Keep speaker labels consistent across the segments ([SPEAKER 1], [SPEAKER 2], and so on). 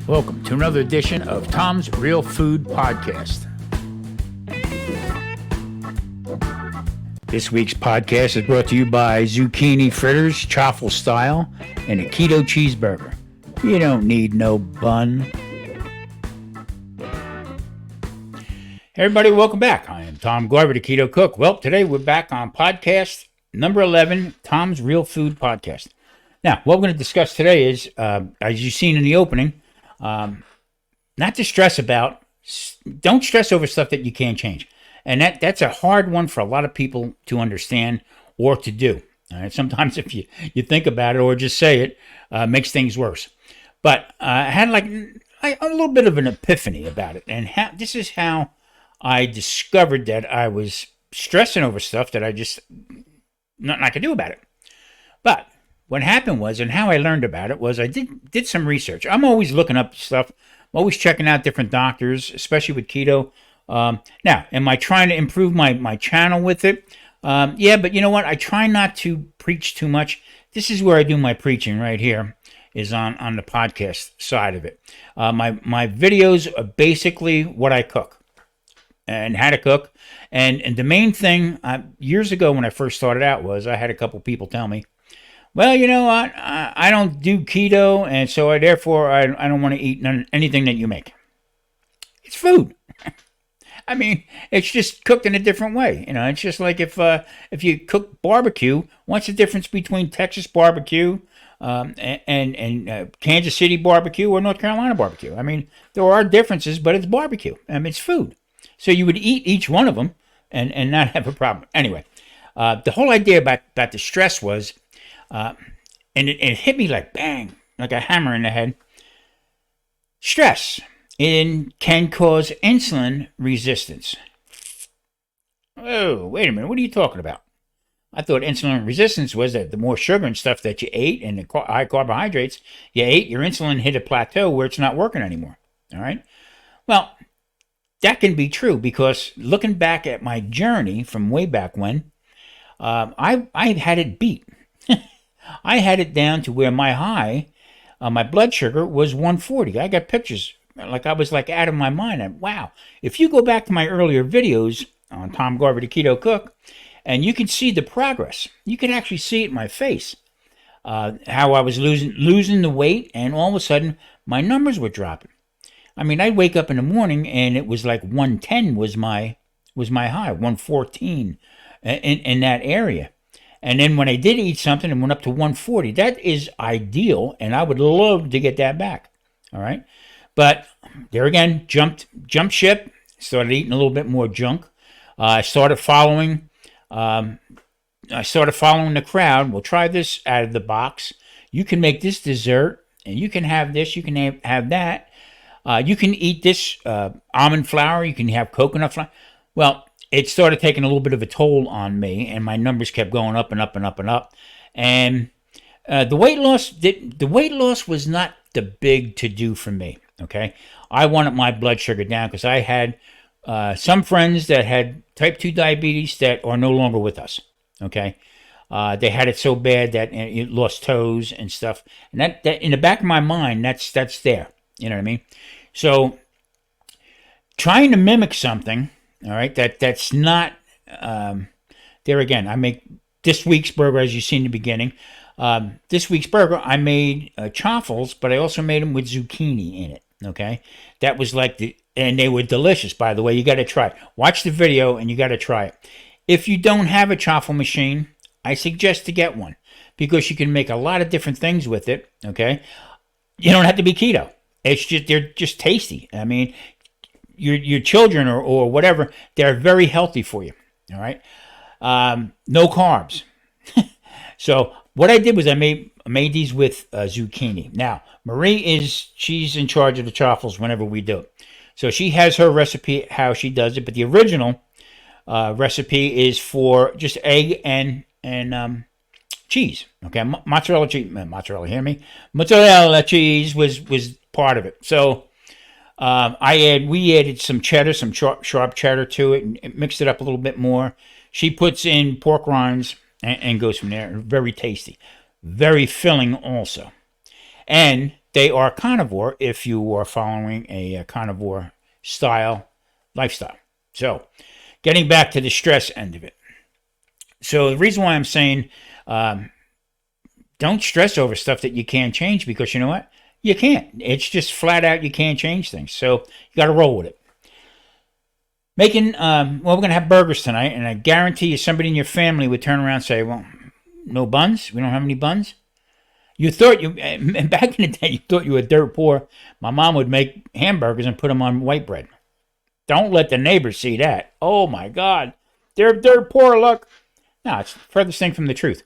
[SPEAKER 1] Welcome to another edition of Tom's Real Food Podcast. This week's podcast is brought to you by zucchini fritters, chaffle style, and a keto cheeseburger. You don't need no bun. Hey everybody, welcome back. I am Tom Glover, the Keto Cook. Well, today we're back on podcast number 11, Tom's Real Food Podcast. Now, what we're going to discuss today is, as you've seen in the opening, not to stress about, don't stress over stuff that you can't change. And that's a hard one for a lot of people to understand or to do. All right? Sometimes if you think about it or just say it, makes things worse. But I had like a little bit of an epiphany about it. And this is how I discovered that I was stressing over stuff that I just, nothing I could do about it. But what happened was, and how I learned about it was, I did some research. I'm always looking up stuff. I'm always checking out different doctors, especially with keto. Now, am I trying to improve my channel with it? Yeah, but you know what? I try not to preach too much. This is where I do my preaching right here, is on the podcast side of it. My videos are basically what I cook and how to cook. And the main thing, years ago when I first started out, was I had a couple people tell me, well, you know what, I don't do keto, and so I don't want to eat anything that you make. It's food. I mean, it's just cooked in a different way. You know, it's just like if you cook barbecue, what's the difference between Texas barbecue and Kansas City barbecue or North Carolina barbecue? I mean, there are differences, but it's barbecue. I mean, it's food. So you would eat each one of them and not have a problem. Anyway, the whole idea about the stress was, and it hit me like bang, like a hammer in the head. Stress can cause insulin resistance. Oh, wait a minute. What are you talking about? I thought insulin resistance was that the more sugar and stuff that you ate and the high carbohydrates you ate, your insulin hit a plateau where it's not working anymore. All right? Well, that can be true because looking back at my journey from way back when, I had it beat. I had it down to where my high, my blood sugar was 140. I got pictures, like I was like out of my mind. And wow, if you go back to my earlier videos on Tom Garver, the Keto Cook, and you can see the progress. You can actually see it in my face, how I was losing the weight, and all of a sudden my numbers were dropping. I mean, I'd wake up in the morning and it was like 110 was my high, 114 in that area. And then when I did eat something and went up to 140, that is ideal, and I would love to get that back. All right, but there again, jumped ship. Started eating a little bit more junk. I started following the crowd. We'll try this out of the box. You can make this dessert, and you can have this. You can have that. You can eat this almond flour. You can have coconut flour. Well, it started taking a little bit of a toll on me, and my numbers kept going up and up and up and up. And the weight loss was not the big to do for me. Okay, I wanted my blood sugar down because I had some friends that had type 2 diabetes that are no longer with us. Okay, they had it so bad that it lost toes and stuff, and that in the back of my mind, that's there. You know what I mean? So trying to mimic something. All right, that's not, there again, I make this week's burger, as you see in the beginning. This week's burger, I made chaffles, but I also made them with zucchini in it, okay? That was like and they were delicious, by the way. You got to try it. Watch the video, and you got to try it. If you don't have a chaffle machine, I suggest to get one, because you can make a lot of different things with it, okay? You don't have to be keto. They're just tasty. I mean, your children or whatever, they're very healthy for you. All right, no carbs. So what I did was I made these with zucchini. Now she's in charge of the chaffles whenever we do it. So she has her recipe how she does it, but the original recipe is for just egg and cheese. Okay, mozzarella cheese. Hear me? Mozzarella cheese was part of it. So. We added some cheddar, some sharp cheddar to it, and mixed it up a little bit more. She puts in pork rinds and goes from there. Very tasty, very filling also. And they are carnivore if you are following a carnivore style lifestyle. So, getting back to the stress end of it. So, the reason why I'm saying don't stress over stuff that you can't change, because you know what? You can't. It's just flat out you can't change things. So, you got to roll with it. Making, well, we're going to have burgers tonight, and I guarantee you somebody in your family would turn around and say, well, no buns? We don't have any buns? You thought and back in the day, you thought you were dirt poor. My mom would make hamburgers and put them on white bread. Don't let the neighbors see that. Oh my God, they're dirt poor. Look, no, it's the furthest thing from the truth.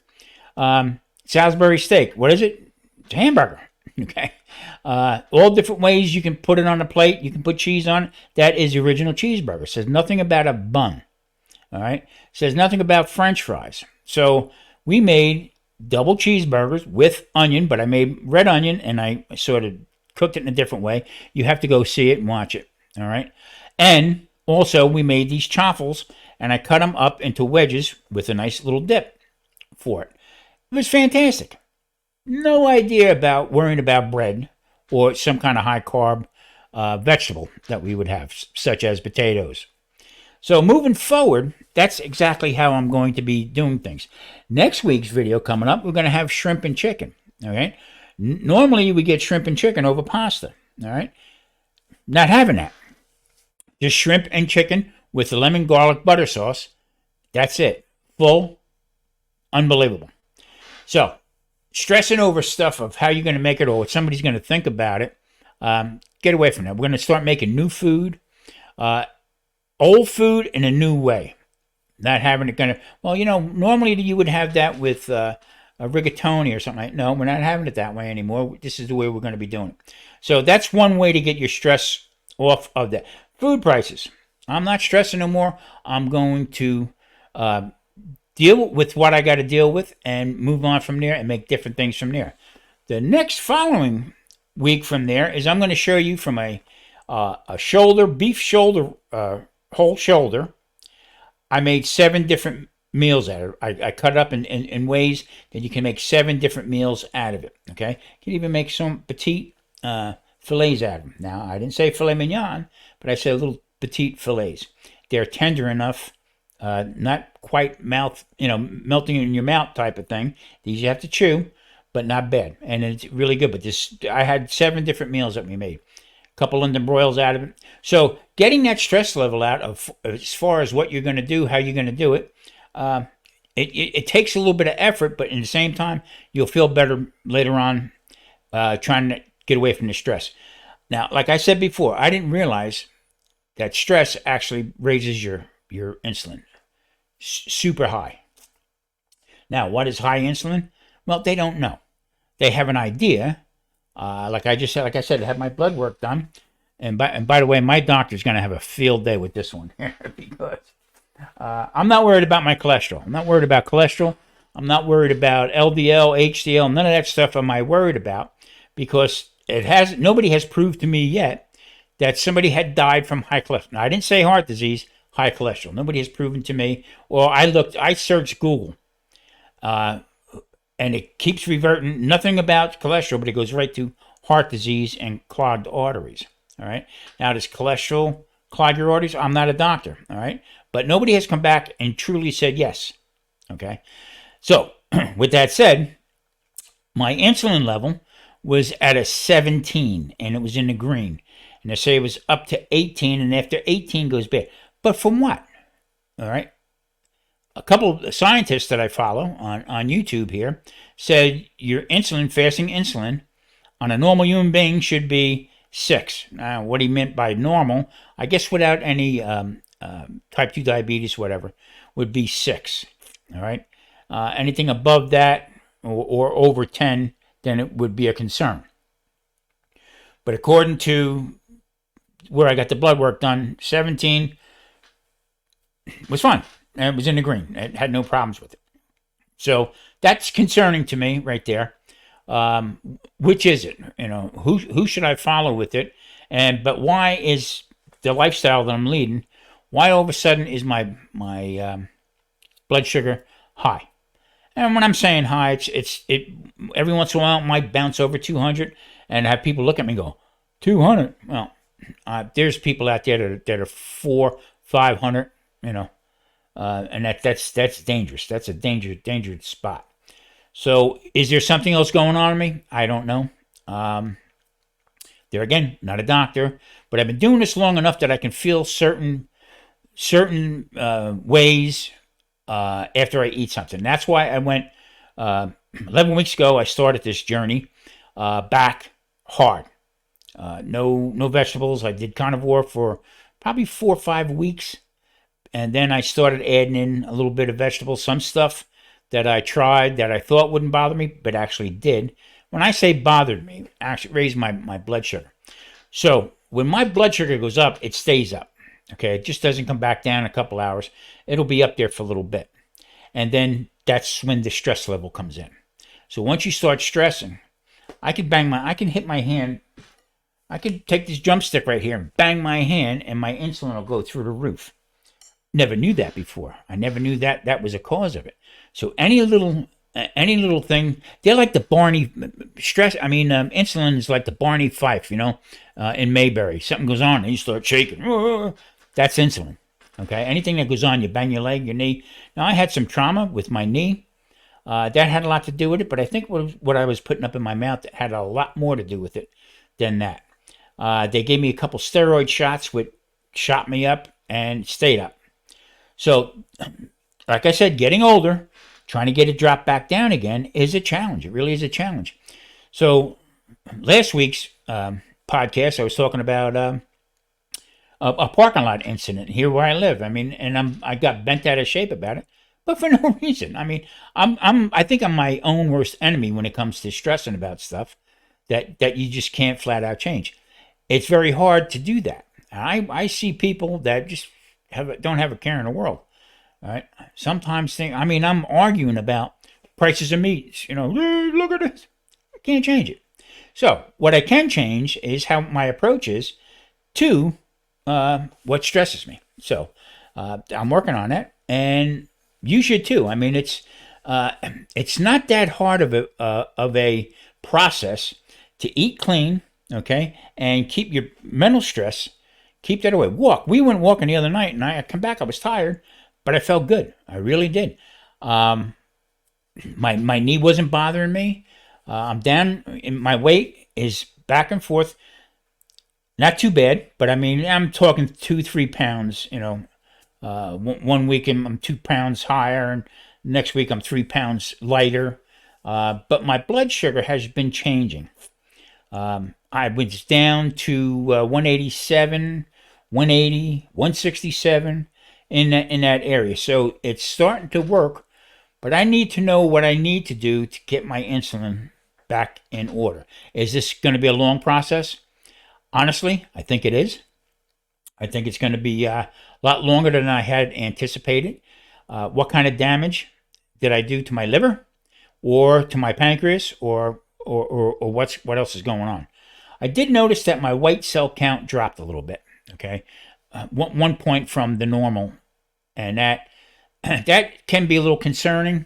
[SPEAKER 1] Salisbury steak. What is it? It's a hamburger. Okay. All different ways you can put it on a plate. You can put cheese on it. That is the original cheeseburger. It says nothing about a bun. All right. It says nothing about French fries. So we made double cheeseburgers with onion, but I made red onion and I sort of cooked it in a different way. You have to go see it and watch it. All right. And also we made these chaffles and I cut them up into wedges with a nice little dip for it. It was fantastic. No idea about worrying about bread or some kind of high carb vegetable that we would have, such as potatoes. So moving forward, that's exactly how I'm going to be doing things. Next week's video coming up, we're going to have shrimp and chicken. All right. Normally we get shrimp and chicken over pasta. All right. Not having that. Just shrimp and chicken with the lemon garlic butter sauce. That's it. Full. Unbelievable. So stressing over stuff of how you're going to make it or what somebody's going to think about it, get away from that. We're going to start making new food. Old food in a new way. Not having it going to, well, you know, normally you would have that with a rigatoni or something like that. No, we're not having it that way anymore. This is the way we're going to be doing it. So that's one way to get your stress off of that. Food prices. I'm not stressing no more. I'm going to deal with what I got to deal with and move on from there and make different things from there. The next following week from there is I'm going to show you from a shoulder, beef shoulder, whole shoulder. I made 7 different meals out of it. I cut it up in ways that you can make 7 different meals out of it. Okay, you can even make some petite fillets out of them. Now I didn't say filet mignon, but I said little petite fillets. They're tender enough, not quite melting in your mouth type of thing. These you have to chew, but not bad, and it's really good. But this, I had 7 different meals that we made. Couple London broils out of it. So getting that stress level out of as far as what you're going to do, how you're going to do it, it takes a little bit of effort, but in the same time, you'll feel better later on trying to get away from the stress. Now, like I said before, I didn't realize that stress actually raises your insulin super high. Now, what is high insulin? Well, they don't know. They have an idea. Like I said, I had my blood work done, and by the way, my doctor's going to have a field day with this one because I'm not worried about my cholesterol. I'm not worried about cholesterol. I'm not worried about LDL, HDL. None of that stuff am I worried about because nobody has proved to me yet that somebody had died from high cholesterol. Now, I didn't say heart disease, high cholesterol. Nobody has proven to me. Or I searched Google. And it keeps reverting, nothing about cholesterol, but it goes right to heart disease and clogged arteries. All right. Now, does cholesterol clog your arteries? I'm not a doctor. All right. But nobody has come back and truly said yes. Okay. So, with that said, my insulin level was at a 17, and it was in the green. And they say it was up to 18, and after 18 goes bad. But from what? All right. A couple of scientists that I follow on YouTube here said your fasting insulin on a normal human being should be 6. Now, what he meant by normal, I guess without any type 2 diabetes, whatever, would be 6. All right. Anything above that or over 10, then it would be a concern. But according to where I got the blood work done, 17 was fine. And it was in the green. It had no problems with it. So that's concerning to me right there. Which is it? You know, who should I follow with it? But why is the lifestyle that I'm leading? Why all of a sudden is my blood sugar high? And when I'm saying high, it every once in a while it might bounce over 200, and have people look at me and go, 200. Well, there's people out there that are 400, 500, and that's dangerous. That's a dangerous spot. So, is there something else going on in me? I don't know. There again, not a doctor, but I've been doing this long enough that I can feel certain ways after I eat something. That's why I went 11 weeks ago. I started this journey back hard. No vegetables. I did carnivore for probably 4 or 5 weeks, and then I started adding in a little bit of vegetables. Some stuff that I tried that I thought wouldn't bother me, but actually did. When I say bothered me, actually raised my blood sugar. So when my blood sugar goes up, it stays up. Okay, it just doesn't come back down in a couple hours. It'll be up there for a little bit. And then that's when the stress level comes in. So once you start stressing, I can hit my hand. I could take this jump stick right here and bang my hand, and my insulin will go through the roof. Never knew that before. I never knew that was a cause of it. So any little thing, they're like the Barney insulin is like the Barney Fife, in Mayberry. Something goes on and you start shaking. That's insulin. Okay, anything that goes on, you bang your leg, your knee. Now I had some trauma with my knee. That had a lot to do with it, but I think what I was putting up in my mouth had a lot more to do with it than that. They gave me a couple steroid shots, which shot me up and stayed up. So, like I said, getting older, trying to get it dropped back down again is a challenge. It really is a challenge. So, last week's podcast, I was talking about a parking lot incident here where I live. I got bent out of shape about it, but for no reason. I think I'm my own worst enemy when it comes to stressing about stuff that you just can't flat out change. It's very hard to do that. I see people that just don't have a care in the world. All right. Sometimes I'm arguing about prices of meats. Hey, look at this. I can't change it. So what I can change is how my approach is to what stresses me. So I'm working on that, and you should too. It's not that hard of a process to eat clean, okay, and keep your mental stress. Keep that away. Walk. We went walking the other night, and I come back. I was tired, but I felt good. I really did. My knee wasn't bothering me. I'm down. My weight is back and forth. Not too bad, but I'm talking 2-3 pounds. One week I'm 2 pounds higher, and next week I'm 3 pounds lighter. But my blood sugar has been changing. I was down to 187, 180, 167 in that area. So it's starting to work, but I need to know what I need to do to get my insulin back in order. Is this going to be a long process? Honestly, I think it is. I think it's going to be a lot longer than I had anticipated. What kind of damage did I do to my liver or to my pancreas or what else is going on? I did notice that my white cell count dropped a little bit. Okay, 1 point from the normal, and that can be a little concerning.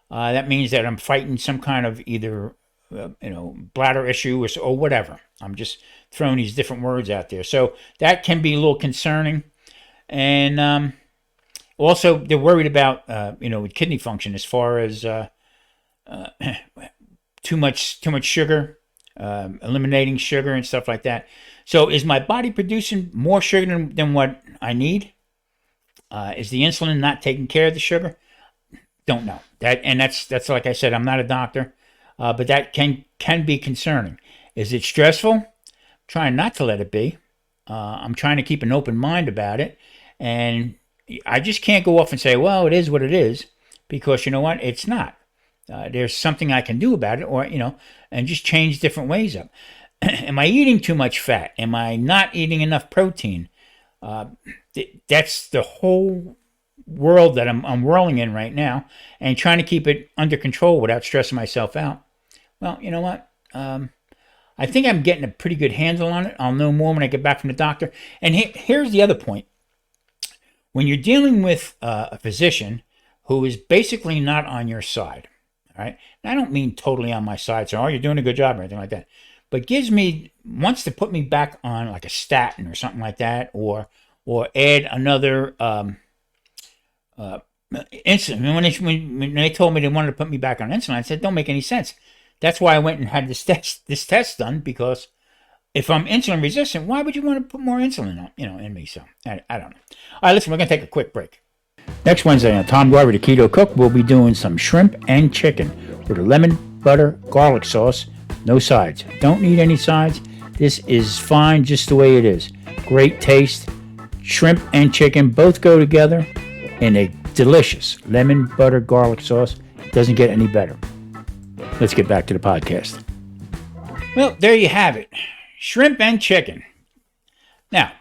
[SPEAKER 1] That means that I'm fighting some kind of either bladder issue or whatever. I'm just throwing these different words out there, so that can be a little concerning. And also, they're worried about with kidney function as far as too much sugar. Eliminating sugar and stuff like that. So is my body producing more sugar than what I need? Is the insulin not taking care of the sugar? Don't know. That's like I said, I'm not a doctor, but that can be concerning. Is it stressful? Trying not to let it be. I'm trying to keep an open mind about it, and I just can't go off and say, well, it is what it is, because you know what? It's not. There's something I can do about it, or and just change different ways up. Am I eating too much fat? Am I not eating enough protein? That's the whole world that I'm whirling in right now, and trying to keep it under control without stressing myself out. Well, you know what? I think I'm getting a pretty good handle on it. I'll know more when I get back from the doctor. And here's the other point. When you're dealing with a physician who is basically not on your side, All right. And I don't mean totally on my side, so, oh, you're doing a good job or anything like that. But wants to put me back on like a statin or something like that, or add another insulin. When they told me they wanted to put me back on insulin, I said, don't make any sense. That's why I went and had this test done, because if I'm insulin resistant, why would you want to put more insulin on, in me? So I don't know. All right, listen, we're gonna take a quick break. Next Wednesday on Tom Glover, the Keto Cook, we'll be doing some shrimp and chicken with a lemon, butter, garlic sauce. No sides. Don't need any sides. This is fine just the way it is. Great taste. Shrimp and chicken both go together in a delicious lemon, butter, garlic sauce. It doesn't get any better. Let's get back to the podcast. Well, there you have it. Shrimp and chicken. Now,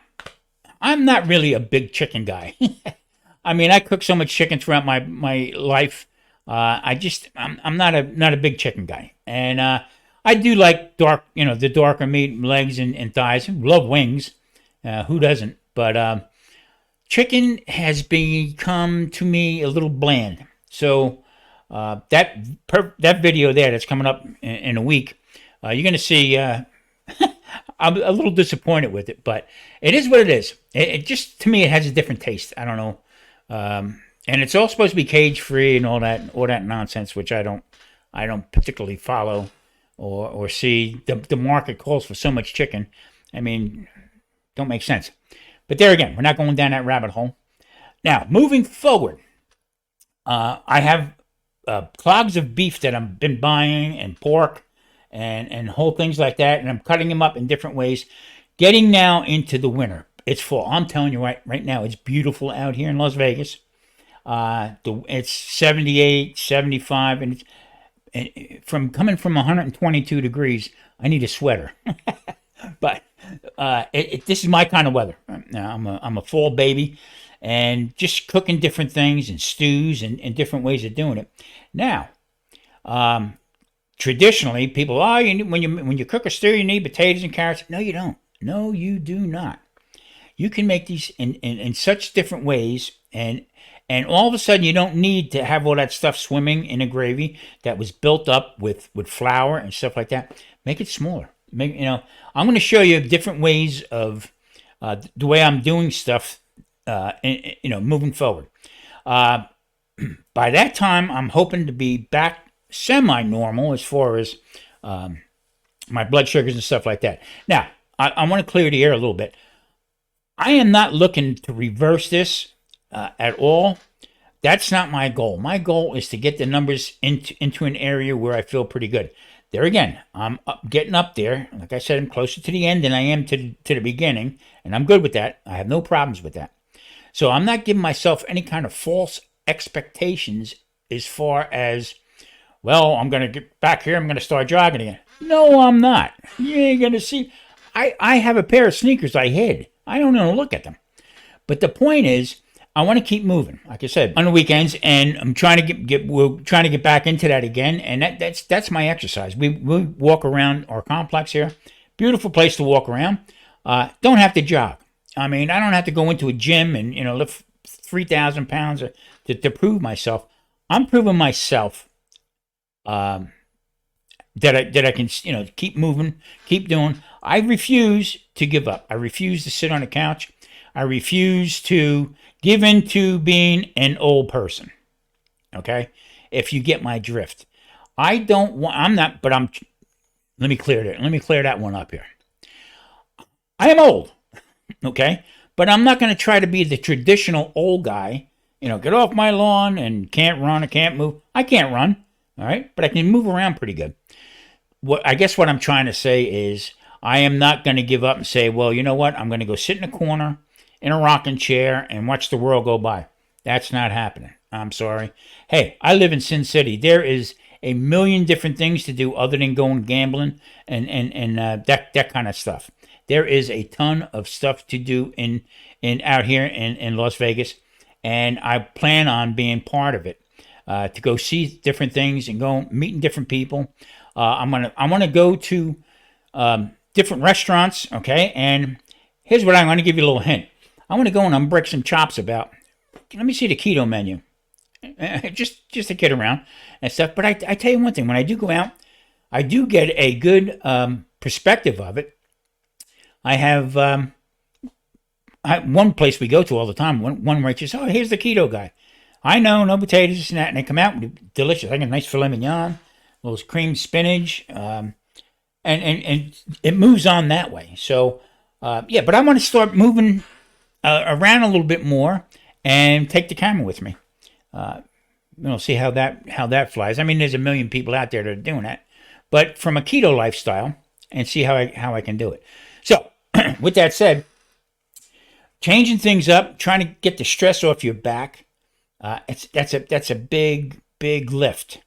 [SPEAKER 1] I'm not really a big chicken guy. I mean, I cook so much chicken throughout my life. I'm not a big chicken guy, and I do like the darker meat, legs and thighs. Love wings. Who doesn't? But chicken has become to me a little bland. So that video there that's coming up in a week, you're going to see. I'm a little disappointed with it, but it is what it is. It just, to me, it has a different taste. I don't know. And it's all supposed to be cage free and all that nonsense, which I don't particularly follow or see. The market calls for so much chicken. I mean, don't make sense. But there again, we're not going down that rabbit hole. Now, moving forward, I have clogs of beef that I've been buying, and pork and whole things like that, and I'm cutting them up in different ways. Getting now into the winter. It's fall. I'm telling you right now, it's beautiful out here in Las Vegas. It's 78, 75, and coming from 122 degrees, I need a sweater. But this is my kind of weather. I'm a fall baby, and just cooking different things and stews and different ways of doing it. Now, traditionally, people, when you cook a stew, you need potatoes and carrots. No, you don't. No, you do not. You can make these in such different ways, and all of a sudden you don't need to have all that stuff swimming in a gravy that was built up with flour and stuff like that. Make it smaller. I'm going to show you different ways of the way I'm doing stuff. Moving forward. By that time, I'm hoping to be back semi-normal as far as my blood sugars and stuff like that. Now, I want to clear the air a little bit. I am not looking to reverse this at all. That's not my goal. My goal is to get the numbers into an area where I feel pretty good. There again, I'm getting up there. Like I said, I'm closer to the end than I am to the beginning, and I'm good with that. I have no problems with that. So I'm not giving myself any kind of false expectations as far as, well, I'm going to get back here, I'm going to start jogging again. No, I'm not. You ain't going to see. I have a pair of sneakers I hid. I don't even look at them. But the point is, I want to keep moving, like I said, on the weekends, and I'm trying to we're trying to get back into that again, and that's my exercise. We walk around our complex here. Beautiful place to walk around. Don't have to jog. I mean, I don't have to go into a gym and lift 3,000 pounds to prove myself. I'm proving myself that I can keep moving, keep doing. I refuse to give up. I refuse to sit on a couch. I refuse to give in to being an old person. Okay? If you get my drift. Let me clear that one up here. I am old. Okay? But I'm not going to try to be the traditional old guy. Get off my lawn and can't run, I can't move. I can't run. All right? But I can move around pretty good. What I'm trying to say is, I am not going to give up and say, well, you know what? I'm going to go sit in a corner in a rocking chair and watch the world go by. That's not happening. I'm sorry. Hey, I live in Sin City. There is a million different things to do other than going gambling and that kind of stuff. There is a ton of stuff to do in out here in Las Vegas, and I plan on being part of it. To go see different things and go meeting different people. I want to go to different restaurants, okay? And here's what I'm going to give you a little hint. I want to go and break some chops about. Let me see the keto menu. just to kid around and stuff. But I tell you one thing: when I do go out, I do get a good perspective of it. I have one place we go to all the time. One where it says, "Oh, here's the keto guy." I know, no potatoes and that, and they come out delicious. I get a nice filet mignon, a little creamed spinach, and it moves on that way. So yeah, but I want to start moving around a little bit more and take the camera with me. See how that flies. I mean, there's a million people out there that are doing that, but from a keto lifestyle, and see how I can do it. So, with that said, changing things up, trying to get the stress off your back, that's a big lift.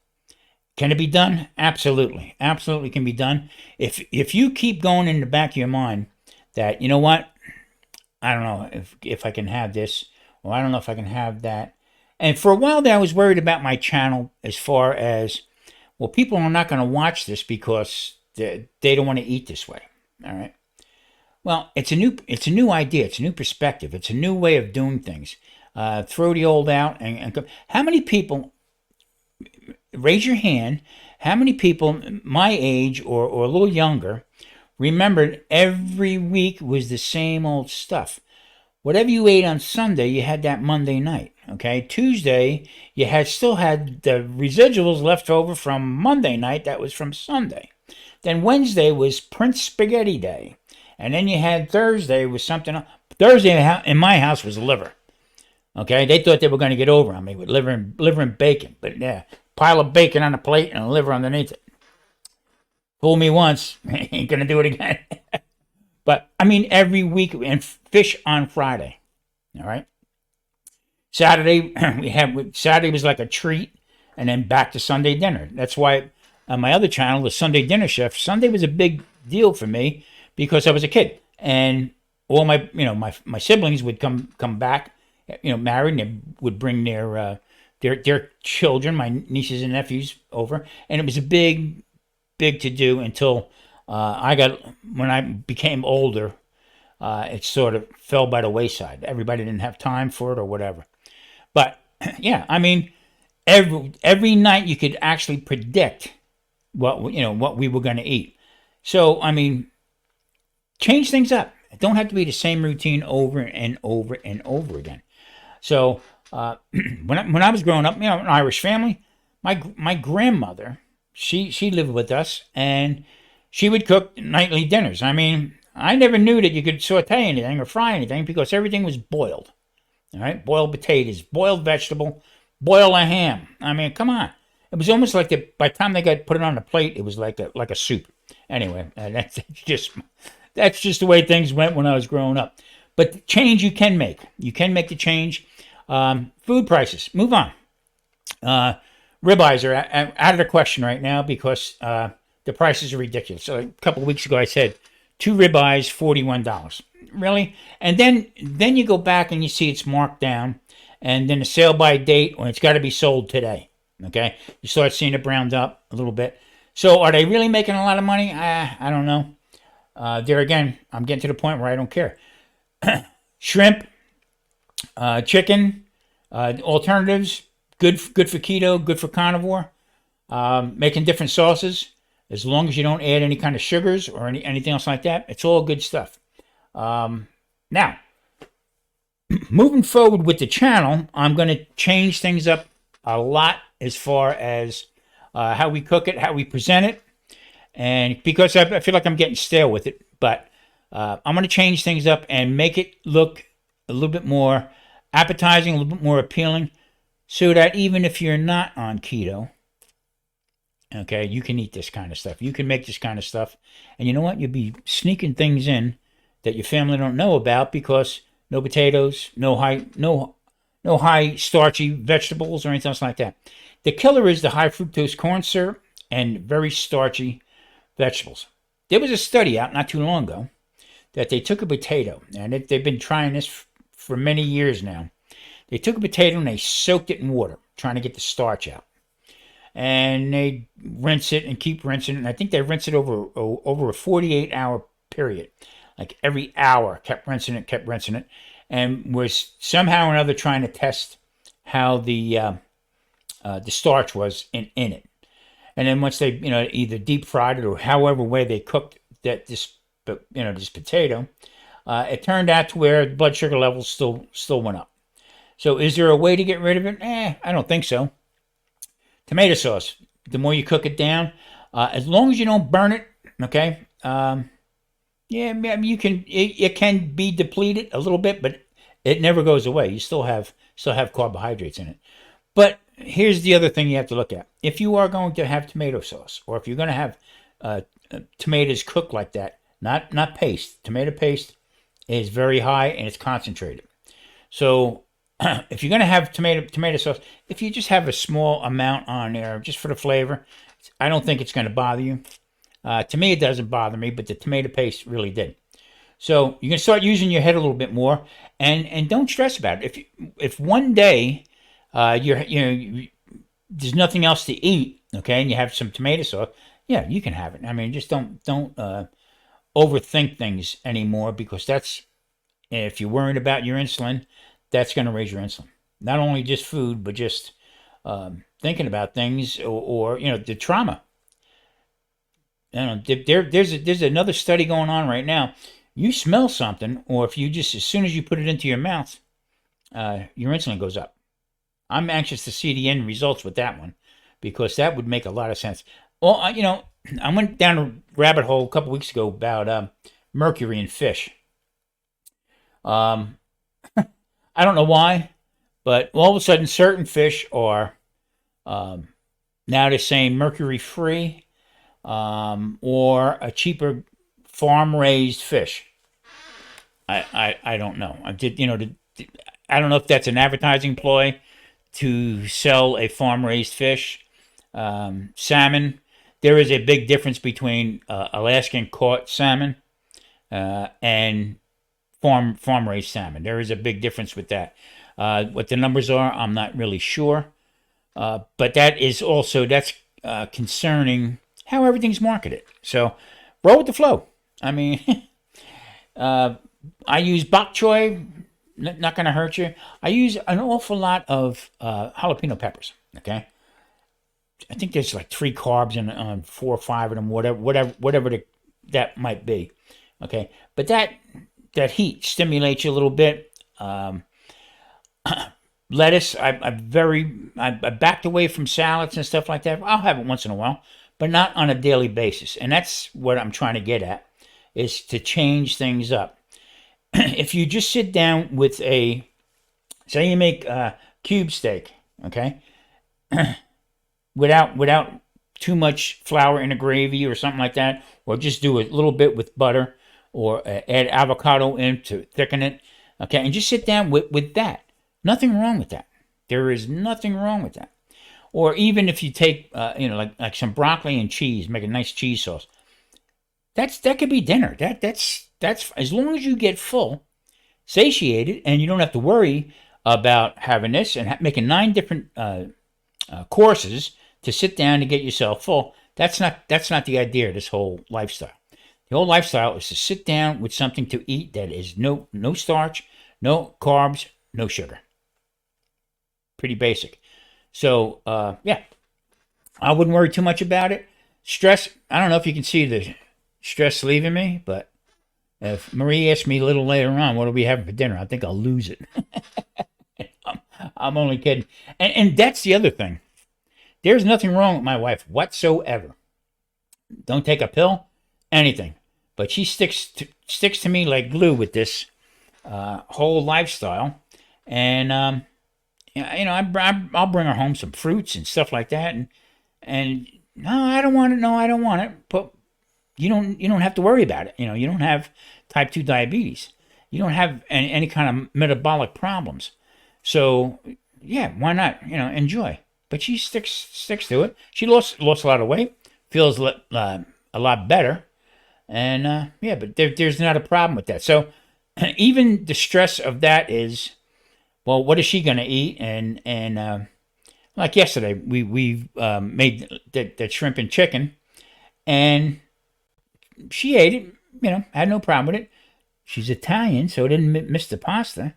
[SPEAKER 1] Can it be done? Absolutely, absolutely can be done. If you keep going in the back of your mind that, you know what, I don't know if I can have this, or I don't know if I can have that. And for a while there, I was worried about my channel as far as, well, people are not going to watch this because they don't want to eat this way. All right. Well, it's a new idea. It's a new perspective. It's a new way of doing things. Throw the old out and go. How many people, raise your hand, how many people my age or a little younger remembered every week was the same old stuff? Whatever you ate on Sunday, you had that Monday night. Okay, Tuesday, you still had the residuals left over from Monday night that was from Sunday. Then Wednesday was Prince Spaghetti Day. And then you had Thursday was something else. Thursday in my house was liver. Okay, they thought they were going to get over on me with liver and bacon. But yeah, pile of bacon on a plate and a liver underneath it. Fool me once, ain't going to do it again. But, I mean, every week, and fish on Friday. All right? Saturday, Saturday was like a treat, and then back to Sunday dinner. That's why on my other channel, the Sunday Dinner Chef, Sunday was a big deal for me because I was a kid. And all my siblings would come back, married, and they would bring their children, my nieces and nephews, over. And it was a big to do until when I became older, it sort of fell by the wayside. Everybody didn't have time for it or whatever. But yeah, I mean, every night you could actually predict what we were going to eat. So I mean, change things up. It don't have to be the same routine over and over and over again. So when I was growing up, an Irish family, my grandmother, she lived with us, and she would cook nightly dinners. I mean, I never knew that you could saute anything or fry anything because everything was boiled. All right, boiled potatoes, boiled vegetable, boil a ham. I mean, come on. It was almost like by the time they put it on the plate, it was like a soup. Anyway, that's just the way things went when I was growing up. But the change you can make. You can make the change. Food prices. Move on. Ribeyes are out of the question right now because the prices are ridiculous. So a couple of weeks ago, I said 2 ribeyes, $41. Really? And then you go back and you see it's marked down, and then the sale by date, or it's got to be sold today. Okay? You start seeing it browned up a little bit. So are they really making a lot of money? I don't know. There again, I'm getting to the point where I don't care. Shrimp, chicken, alternatives, good for keto, good for carnivore. Making different sauces, as long as you don't add any kind of sugars or anything else like that, it's all good stuff. Now, moving forward with the channel, I'm going to change things up a lot as far as how we cook it, how we present it, and because I feel like I'm getting stale with it, but I'm going to change things up and make it look a little bit more appetizing, a little bit more appealing, so that even if you're not on keto, okay, you can eat this kind of stuff. You can make this kind of stuff, and you know what? You'll be sneaking things in that your family don't know about because no potatoes, no high starchy vegetables or anything else like that. The killer is the high fructose corn syrup and very starchy vegetables. There was a study out not too long ago that they took a potato, and they've been trying this for many years now. They took a potato and they soaked it in water, trying to get the starch out. And they rinse it and keep rinsing it. And I think they rinse it over a 48-hour period. Like every hour, kept rinsing it, and was somehow or another trying to test how the the starch was in it. And then once they, either deep fried it or however way they cooked this potato, it turned out to where the blood sugar levels still went up. So is there a way to get rid of it? I don't think so. Tomato sauce. The more you cook it down, as long as you don't burn it, okay. Yeah, I mean, it can be depleted a little bit, but it never goes away. You still have carbohydrates in it. But here's the other thing you have to look at. If you are going to have tomato sauce, or if you're going to have tomatoes cooked like that, not paste. Tomato paste is very high and it's concentrated. So if you're going to have tomato sauce, if you just have a small amount on there just for the flavor, I don't think it's going to bother you. To me, it doesn't bother me, but the tomato paste really did. So you can start using your head a little bit more, and don't stress about it. If one day there's nothing else to eat, okay, and you have some tomato sauce, yeah, you can have it. I mean, just don't overthink things anymore, because that's, if you're worried about your insulin, that's going to raise your insulin. Not only just food, but just thinking about things, or the trauma. There's another study going on right now. You smell something, or if you just, as soon as you put it into your mouth, your insulin goes up. I'm anxious to see the end results with that one, because that would make a lot of sense. Well, I went down a rabbit hole a couple weeks ago about mercury in fish. I don't know why, but all of a sudden certain fish are now they're saying mercury free, or a cheaper farm raised fish. I don't know. I don't know if that's an advertising ploy to sell a farm raised fish. Salmon. There is a big difference between Alaskan caught salmon and farm raised salmon. There is a big difference with that. What the numbers are, I'm not really sure. But that's concerning how everything's marketed. So roll with the flow. I mean, I use bok choy, not going to hurt you. I use an awful lot of jalapeno peppers. Okay, I think there's like 3 carbs in 4 or 5 of them, whatever that might be. Okay, but that heat stimulates you a little bit. Lettuce, I backed away from salads and stuff like that. I'll have it once in a while, but not on a daily basis. And that's what I'm trying to get at, is to change things up. If you just sit down with say you make cube steak, okay, without too much flour in a gravy or something like that, or just do a little bit with butter, or add avocado in to thicken it, okay, and just sit down with that. Nothing wrong with that. There is nothing wrong with that. Or even if you take, like some broccoli and cheese, make a nice cheese sauce. That could be dinner. That's as long as you get full, satiated, and you don't have to worry about having this and making 9 different courses to sit down to get yourself full. That's not the idea of this whole lifestyle. The whole lifestyle is to sit down with something to eat that is no starch, no carbs, no sugar. Pretty basic. So, yeah, I wouldn't worry too much about it. Stress, I don't know if you can see the stress leaving me, but if Marie asks me a little later on, what are we having for dinner, I think I'll lose it. I'm only kidding. And that's the other thing. There's nothing wrong with my wife whatsoever. Don't take a pill, anything. But she sticks to me like glue with this whole lifestyle. And, I'll bring her home some fruits and stuff like that. And no, I don't want it. No, I don't want it. But you don't have to worry about it. You don't have type 2 diabetes. You don't have any kind of metabolic problems. So, yeah, why not? Enjoy. But she sticks to it. She lost a lot of weight. Feels a lot better. And, yeah, but there's not a problem with that. So, even the stress of that is, well, what is she going to eat? And like yesterday, we made that shrimp and chicken. And she ate it, had no problem with it. She's Italian, so it didn't miss the pasta.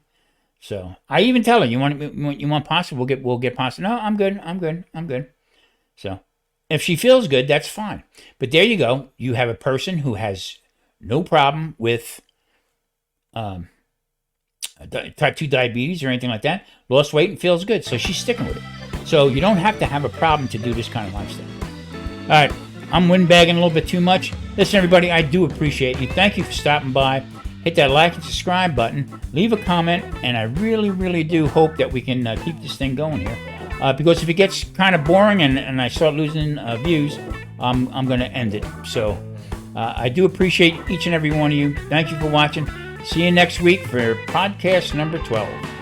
[SPEAKER 1] So I even tell her, you want pasta? We'll get pasta. No, I'm good. So if she feels good, that's fine. But there you go. You have a person who has no problem with type 2 diabetes or anything like that, lost weight and feels good. So she's sticking with it. So you don't have to have a problem to do this kind of lifestyle. All right, I'm windbagging a little bit too much. Listen, everybody, I do appreciate you. Thank you for stopping by. Hit that like and subscribe button. Leave a comment, and I really, really do hope that we can keep this thing going here. Because if it gets kind of boring and I start losing views, I'm going to end it. So I do appreciate each and every one of you. Thank you for watching. See you next week for podcast number 12.